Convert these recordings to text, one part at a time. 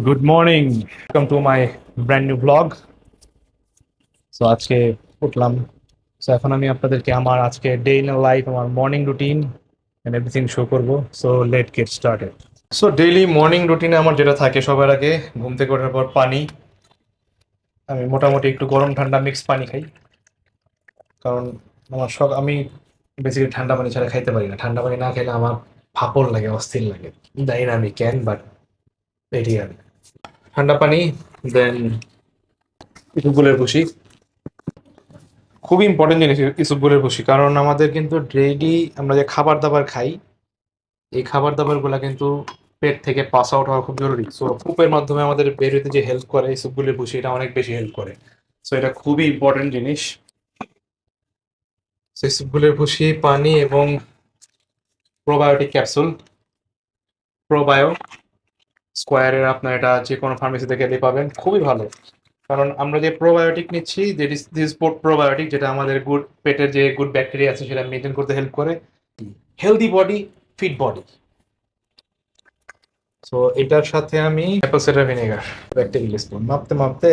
Good morning, welcome to my brand new blog. So আজকে উঠলাম। So এখন আমি আপনাদেরকে আমার আজকে ডে ইন লাইফ, আমার morning routine and everything show করবো। So let get started. So daily morning রুটিনে আমার যেটা থাকে, সবার আগে ঘুম থেকে ওঠার পর পানি। আমি মোটামুটি একটু গরম ঠান্ডা মিক্স পানি খাই, কারণ আমি বেসিক্যালি ঠান্ডা পানি ছাড়া খাইতে পারি না। ঠান্ডা পানি না খেলে আমার ফাপড় লাগে, অস্থির লাগে। জানি না আমি ক্যান, বাট এটি আর ঠান্ডা পানি, দেন একটু গুলের ভুসি। খুবই ইম্পর্টেন্ট জিনিস ইসবগুলের ভুসি, কারণ আমাদের কিন্তু ডেইলি আমরা যে খাবার দাবার খাই, এই খাবার দাবার গুলা কিন্তু পেট থেকে পাস আউট হওয়া খুব জরুরি। সো ফুপের মাধ্যমে আমাদের বের হইতে যে হেল্প করে ইসবগুলের ভুসি, এটা অনেক বেশি হেল্প করে। সো এটা খুবই ইম্পর্টেন্ট জিনিস। সো ইসবগুলের ভুসি, পানি এবং প্রোবায়োটিক ক্যাপসুল। প্রোবায়ো স্কোয়ারের আপনার এটা যে কোনো ফার্মেসিতে গেলে পাবেন, খুবই ভালো। কারণ আমরা যে প্রোবায়োটিক নিচ্ছি, দিস প্রোবায়োটিক, যেটা আমাদের গুড পেটের যে গুড ব্যাকটেরিয়া আছে সেটা মেনটেন করতে হেল্প করে। Healthy body, fit body. So এটার সাথে আমি অ্যাপল সাইডার ভিনেগার, একটা স্পুন, মাপতে মাপতে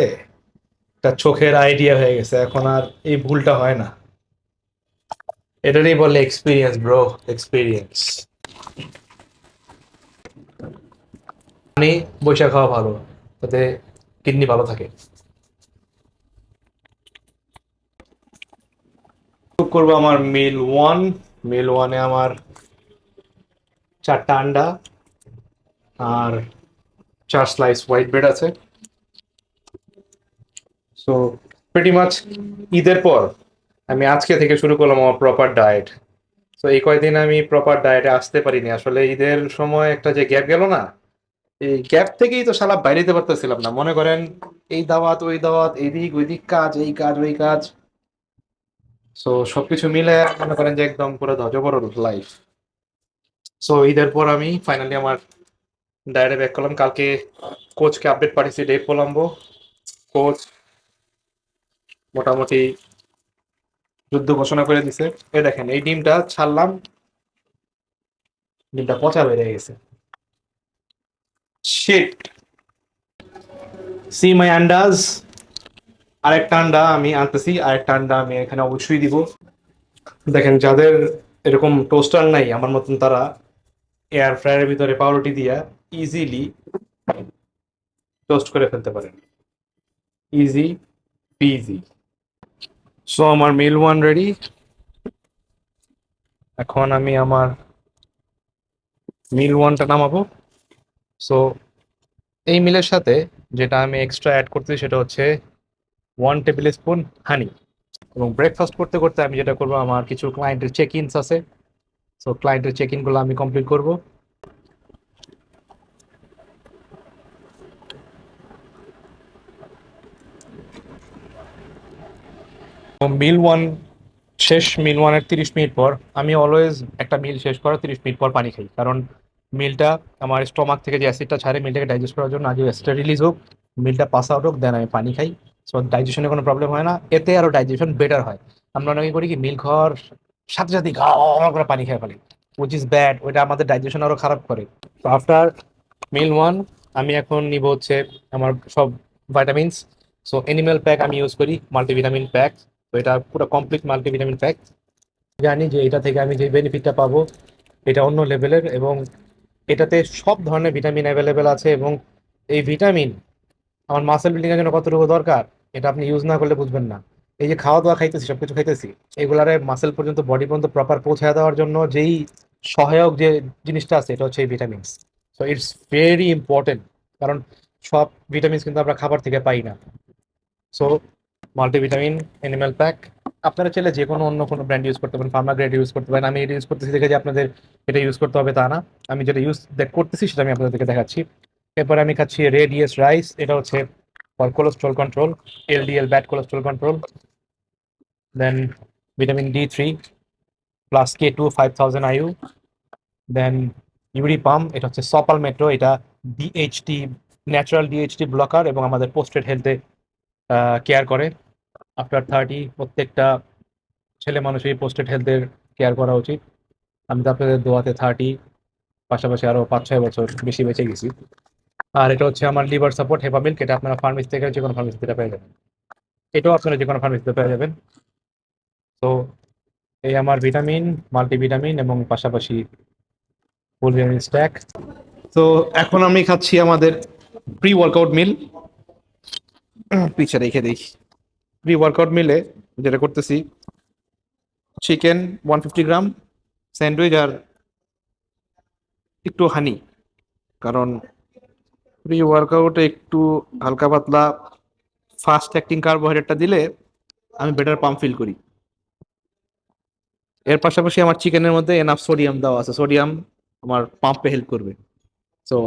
একটা চোখের আইডিয়া হয়ে গেছে। এখন আর এই ভুলটা হয় না। এটারই বলে এক্সপিরিয়েন্স ব্রো, এক্সপিরিয়েন্স। পানি বৈশা খাওয়া ভালো, তাতে কিডনি ভালো থাকে। কুক করবো আমার মিল ওয়ান। মিল ওয়ানে আমার 4টা আন্ডা আর 4 স্লাইস হোয়াইট ব্রেড আছে। সো প্রিটি মাচ ঈদের পর আমি আজকে থেকে শুরু করলাম আমার প্রপার ডায়েট। তো এই কয়দিন আমি প্রপার ডায়েটে আসতে পারিনি, আসলে ঈদের সময় একটা যে গ্যাপ গেল না, এই গ্যাপ থেকেই তো সালা বাইরে যেতে পারতেছিলাম না। মনে করেন এই দাওয়াত ওই দাওয়াত, এদিক ওইদিক কাজ, এই কাজ ওই কাজ। সো সবকিছু মিলে মনে করেন যে একদম পুরো ধজবড় লাইফ। সো ঈদের পর আমি ফাইনালি আমার ডায়েটে ব্যাক করলাম। কালকে কোচকে আপডেট পাঠিয়েছি ডেভ কোলাম্বো। কোচ মোটামুটি যুদ্ধ ঘোষণা করে দিছে। এই দেখেন, এই ডিমটা ছাড়লাম, ডিমটা পচা বেড়ে গেছে। শিট, সি মাই আন্ডাজ। আরেকটা আন্ডা আমি আনতেছি, আরেকটা আন্ডা আমি এখানে অবশ্যই দিব। দেখেন, যাদের এরকম টোস্টার নাই আমার মতন, তারা এয়ার ফ্রায়ারের ভিতরে পাউরুটি দিয়া ইজিলি টোস্ট করে ফেলতে পারেন। Easy PG. সো আমার মিল ওয়ান রেডি। এখন আমি আমার মিল ওয়ানটা নামাবো। সো এই মিলের সাথে যেটা আমি এক্সট্রা অ্যাড করতেছি সেটা হচ্ছে 1 টেবিল স্পুন হানি। এবং ব্রেকফাস্ট করতে করতে আমি যেটা করবো, আমার কিছু ক্লায়েন্টের চেক ইনস আছে। সো ক্লায়েন্টের চেক ইনগুলো আমি কমপ্লিট করব। মিল ওয়ান শেষ, মিল ওয়ানের 30 মিনিট পর আমি অলওয়েজ একটা মিল শেষ করার 30 মিনিট পর পানি খাই, কারণ মিলটা আমার স্টমাক থেকে যে অ্যাসিডটা ছাড়ে মিলটাকে ডাইজেস্ট করার জন্য, আগে অ্যাসিডটা রিলিজ হোক, মিলটা পাস আউট হোক, দেন আমি পানি খাই। সো ডাইজেশনে কোনো প্রবলেম হয় না, এতে আরও ডাইজেশন বেটার হয়। আমরা অনেকে করি কি, মিল খাওয়ার সাথে সাথে ঘা করে পানি খেয়ে ফেলি, উইচ ইজ ব্যাড। ওইটা আমাদের ডাইজেশন আরও খারাপ করে। তো আফটার মিল ওয়ান আমি এখন নিব হচ্ছে আমার সব ভাইটামিনস। সো এনিম্যাল প্যাক আমি ইউজ করি, মাল্টিভিটামিন প্যাক। তো এটা পুরো কমপ্লিট মাল্টিভিটামিন প্যাক। জানি যে এটা থেকে আমি যে বেনিফিটটা পাবো এটা অন্য লেভেলের, এবং এটাতে সব ধরনের ভিটামিন অ্যাভেলেবেল আছে। এবং এই ভিটামিন আমার মাসেল বিল্ডিং এর জন্য কতটুকু দরকার, এটা আপনি ইউজ না করলে বুঝবেন না। এই যে খাওয়া দাওয়া খাইতেছি, সবকিছু খাইতেছি, এগুলারে মাসেল পর্যন্ত, বডি পর্যন্ত প্রপার পৌঁছায় দেওয়ার জন্য যেই সহায়ক যে জিনিসটা আছে, এটা হচ্ছে এই vitamins. So it's very important, কারণ সব ভিটামিনস কিন্তু আমরা খাবার থেকে পাই না। So multivitamin animal pack. আপনারা চাইলে যে কোনো অন্য কোনো ব্র্যান্ড ইউজ করতে পারেন, ফার্মা গ্রেড ইউজ করতে পারেন। আমি এটা ইউজ করতেছি দেখে যে আপনাদের এটা ইউজ করতে হবে তা না। আমি যেটা ইউজ করতেছি সেটা আমি আপনাদেরকে দেখাচ্ছি। এরপরে আমি খাচ্ছি রেড ইয়েস রাইস। এটা হচ্ছে for cholesterol control, LDL bad cholesterol control. Then vitamin D3 plus K2 5000 IU। Then ইউরি পাম, এটা হচ্ছে সপাল মেট্রো। এটা ডিএইচটি, ন্যাচারাল ডিএইচটি ব্লকার, এবং আমাদের পোস্টেড হেলথে কেয়ার করে। আফটার 30 প্রত্যেকটা ছেলে মানুষই পোস্টেড হেলথের কেয়ার করা উচিত। আমি তো আপনাদের দোয়াতে 30, পাশাপাশি আরো 5-6 বছর বেশি বেঁচে গেছি। আর এটা হচ্ছে আমার লিভার সাপোর্ট হেপা মিল্ক, এটা আপনারা ফার্মেসি থেকে যে কোনো ফার্মেসি থেকে পেয়ে যাবেন। এটাও আপনারা যে কোনো ফার্মেসিতে পেয়ে যাবেন। তো এই আমার ভিটামিন, মাল্টিভিটামিন এবং পাশাপাশি ফুল ভিটামিন স্ট্যাক। তো এখন আমি খাচ্ছি আমাদের প্রি ওয়ার্কআউট মিল। পিছে রেখে দিই। প্রি ওয়ার্কআউট মিলে যেটা করতেছি, চিকেন 150 গ্রাম, স্যান্ডউইচ আর একটু হানি। কারণ প্রি ওয়ার্কআউটে একটু হালকা পাতলা ফাস্ট অ্যাক্টিং কার্বোহাইড্রেটটা দিলে আমি বেটার পাম্প ফিল করি। এর পাশাপাশি আমার চিকেনের মধ্যে এনাফ সোডিয়াম দেওয়া আছে, সোডিয়াম আমার পাম্পে হেল্প করবে। সো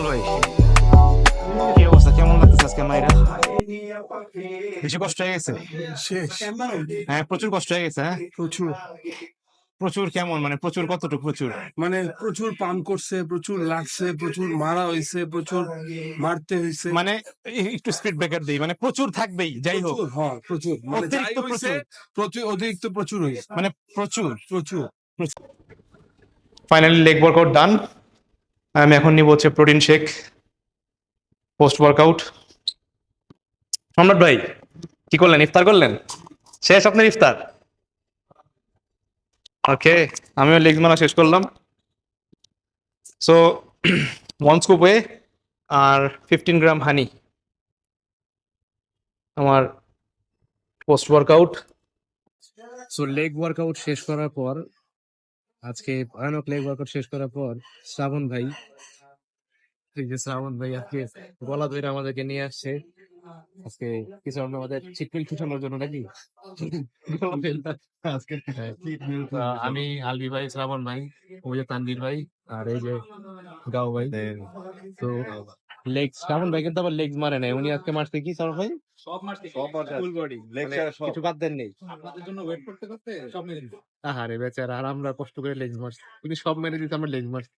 ভাই, কি অবস্থা, কেমন লাগতেছে আজকে মাইরা? বেশি কষ্ট হয়ে গেছে? শেষ। হ্যাঁ, প্রচুর কষ্ট হয়ে গেছে। হ্যাঁ, প্রচুর প্রচুর কেমন, মানে প্রচুর কতটুকু প্রচুর? মানে প্রচুর পান করছে, প্রচুর লাগছে, প্রচুর মারা হয়েছে, প্রচুর মারতে হয়েছে। মানে একটু স্পিড ব্রেকার দিই, মানে প্রচুর থাকবেই যাই হোক। প্রচুর, হ্যাঁ প্রচুর, মানে যাই অতিরিক্ত হয়েছে প্রচুর, অতিরিক্ত প্রচুর হয়েছে, মানে প্রচুর। প্রচুর। ফাইনালি লেগ ওয়ার্কআউট ডান। আমি এখন নিব হচ্ছে প্রোটিন শেক পোস্ট ওয়ার্কআউট। সম্রাট ভাই, কি করলেন, ইফতার করলেন? শেষ আপনার ইফতার? ওকে, আমিও লেগ মারা শেষ করলাম। সো 1 স্কুপ ওয়ে আর 15 গ্রাম হানি আমার post workout. So leg workout শেষ করার পর, আজকে ভয়ানক লেগ ওয়ার্কআউট শেষ করার পর শ্রাবণ ভাই, এই যে শ্রাবণ ভাই আজকে গলা ধরে আমাদেরকে নিয়ে আসছে আজকে কিছু আমাদের চিটমিল ছুটানোর জন্য নাকি? আজকে আমি আলবি ভাই, শ্রাবণ ভাই, ওই যে তানভীর ভাই, আর এই যে গাও ভাই। তো লেগ, শ্রাবণ ভাই কিন্তু আবার লেগস মারে নাই, উনি আজকে মারছে কি শ্রাবণ ভাই? সব মারছি, সব ফুল বডি, লেগ মানে ছাড়া সব। কিছু বাদ দেন নেই? আপনাদের জন্য ওয়েট করতে করতে সব মেরে দিছি। আহারে বেচারা, আর আমরা কষ্ট করে লেগস মারছি, উনি সব মেরে দিতে আমরা লেগস মারছি।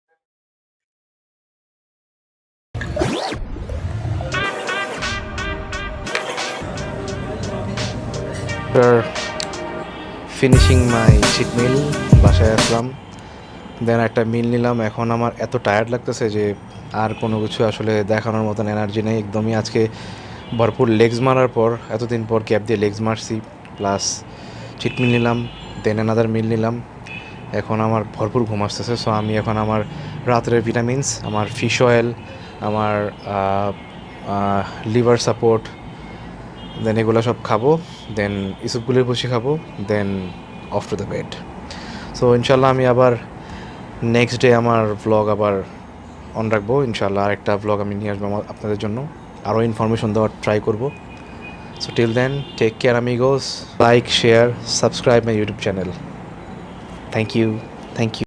ফিনিশিং মাই চিট মিল, বাসায় আসলাম, দেন একটা মিল নিলাম। এখন আমার এত টায়ার্ড লাগতেছে যে আর কোনো কিছু আসলে দেখানোর মতন এনার্জি নেই একদমই। আজকে ভরপুর লেগস মারার পর, এতদিন পর গ্যাপ দিয়ে লেগস মারছি, প্লাস চিট মিল নিলাম, দেন অ্যানাদার মিল নিলাম। এখন আমার ভরপুর ঘুম আসতেছে। সো আমি এখন আমার রাত্রের ভিটামিনস, আমার ফিশ অয়েল, আমার লিভার সাপোর্ট, দেন এগুলো সব খাবো, দেন ইসুপগুলির বসে খাবো, then off to the bed. So ইনশাল্লাহ আমি আবার নেক্সট ডে আমার ভ্লগ আবার অন রাখবো ইনশাল্লাহ। আরেকটা ভ্লগ আমি নিয়ে আসবো আপনাদের জন্য, আরও ইনফরমেশন দেওয়ার ট্রাই করবো। So till then, take care amigos, like, share, subscribe my YouTube channel. Thank you, thank you.